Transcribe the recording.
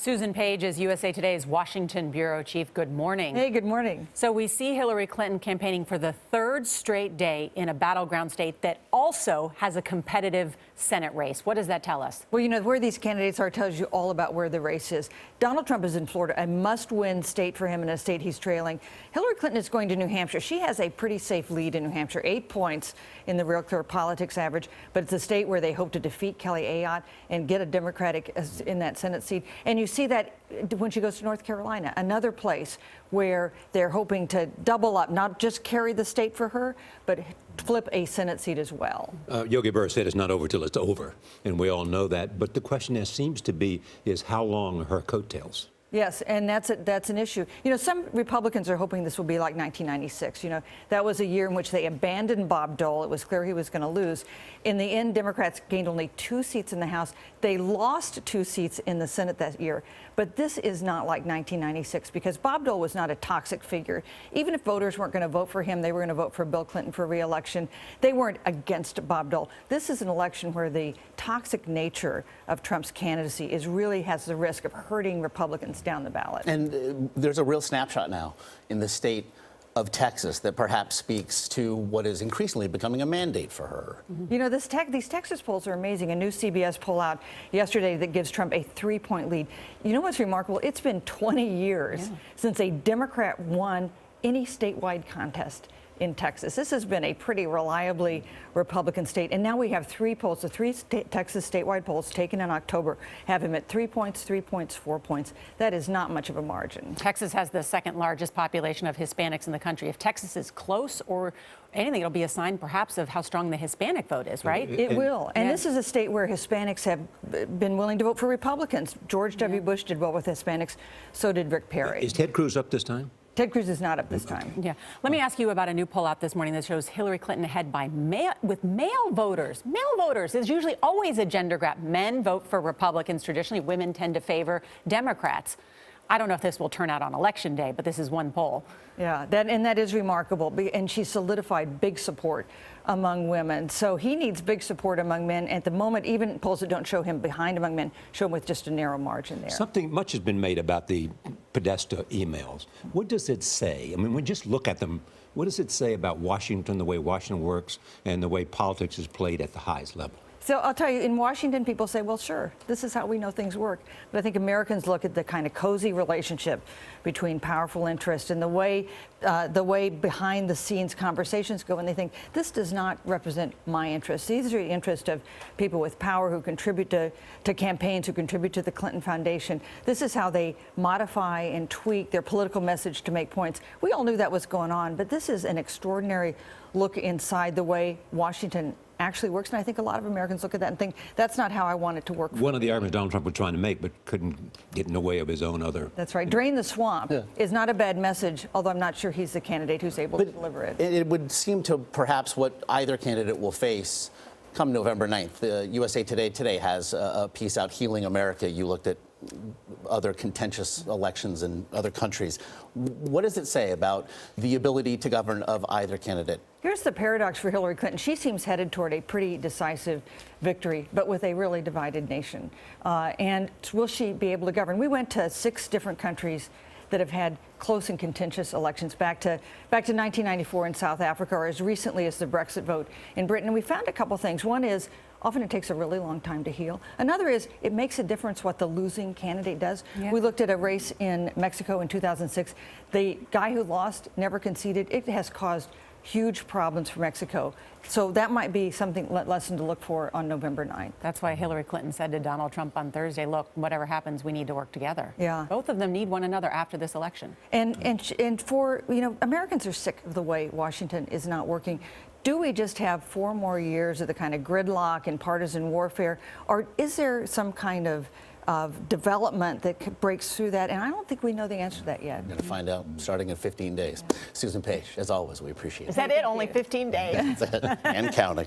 Susan Page is USA Today's Washington bureau chief. Good morning. Hey, good morning. So we see Hillary Clinton campaigning for the third straight day in a battleground state that also has a competitive Senate race. What does that tell us? Well, you know, where these candidates are tells you all about where the race is. Donald Trump is in Florida, a must-win state for him in a state he's trailing. Hillary Clinton is going to New Hampshire. She has a pretty safe lead in New Hampshire, 8 points in the Real Clear Politics average, but it's a state where they hope to defeat Kelly Ayotte and get a Democratic in that Senate seat. And you see that when she goes to North Carolina, another place where they're hoping to double up, not just carry the state for her, but flip a Senate seat as well. Yogi Berra said it's not over till it's over, and we all know that. But the question seems to be is how long are her coattails? Yes, and that's an issue. You know, some Republicans are hoping this will be like 1996. You know, that was a year in which they abandoned Bob Dole. It was clear he was going to lose. In the end, Democrats gained only 2 seats in the House. They lost 2 seats in the Senate that year. But this is not like 1996 because Bob Dole was not a toxic figure. Even if voters weren't going to vote for him, they were going to vote for Bill Clinton for re-election. They weren't against Bob Dole. This is an election where the toxic nature of Trump's candidacy really has the risk of hurting Republicans down the ballot. And there's a real snapshot now in the state of Texas that perhaps speaks to what is increasingly becoming a mandate for her. You know, these Texas polls are amazing. A new CBS poll out yesterday that gives Trump a 3-point lead. You know what's remarkable? It's been 20 years since a Democrat won any statewide contest in Texas. This has been a pretty reliably Republican state. And now we have 3 polls. The 3 Texas statewide polls taken in October have him at 3 points, 3 points, 4 points. That is not much of a margin. Texas has the second largest population of Hispanics in the country. If Texas is close or anything, it'll be a sign perhaps of how strong the Hispanic vote is, right? It will. And this is a state where Hispanics have been willing to vote for Republicans. George W. Bush did well with Hispanics. So did Rick Perry. Is Ted Cruz up this time? Ted Cruz is not up this time. Yeah. Let me ask you about a new poll out this morning that shows Hillary Clinton ahead by with male voters. Male voters is usually always a gender gap. Men vote for Republicans traditionally. Women tend to favor Democrats. I don't know if this will turn out on Election Day, but this is one poll. Yeah, that is remarkable. And she solidified big support among women. So he needs big support among men. At the moment, even polls that don't show him behind among men show him with just a narrow margin there. Much has been made about the Podesta emails. What does it say? I mean, when you just look at them, what does it say about Washington, the way Washington works, and the way politics is played at the highest level? So I'll tell you, in Washington, people say, well, sure, this is how we know things work. But I think Americans look at the kind of cozy relationship between powerful interests and the way behind the scenes conversations go, and they think this does not represent my interests. These are the interests of people with power who contribute to campaigns, who contribute to the Clinton Foundation. This is how they modify and tweak their political message to make points. We all knew that was going on, but this is an extraordinary look inside the way Washington actually works, and I think a lot of Americans look at that and think that's not how I want it to work. One of the arguments Donald Trump was trying to make, but couldn't get in the way of his own other. That's right. Drain the swamp is not a bad message, although I'm not sure he's the candidate who's able to deliver it. It would seem to perhaps what either candidate will face come November 9th. The USA Today has a piece out, Healing America. You looked at other contentious elections in other countries. What does it say about the ability to govern of either candidate? Here's the paradox for Hillary Clinton. She seems headed toward a pretty decisive victory, but with a really divided nation. And will she be able to govern? We went to 6 different countries that have had close and contentious elections, back to 1994 in South Africa, or as recently as the Brexit vote in Britain. And we found a couple things. One is often it takes a really long time to heal. Another is it makes a difference what the losing candidate does. Yeah. We looked at a race in Mexico in 2006. The guy who lost never conceded. It has caused huge problems for Mexico. So that might be something lesson to look for on November 9th. That's why Hillary Clinton said to Donald Trump on Thursday, look, whatever happens, we need to work together. Yeah. Both of them need one another after this election. And for, you know, Americans are sick of the way Washington is not working. Do we just have 4 more years of the kind of gridlock and partisan warfare, or is there some kind of development that breaks through that? And I don't think we know the answer to that yet. We're going to find out starting in 15 days. Susan Page, as always, we appreciate it. Is that it? Only 15 days? And counting.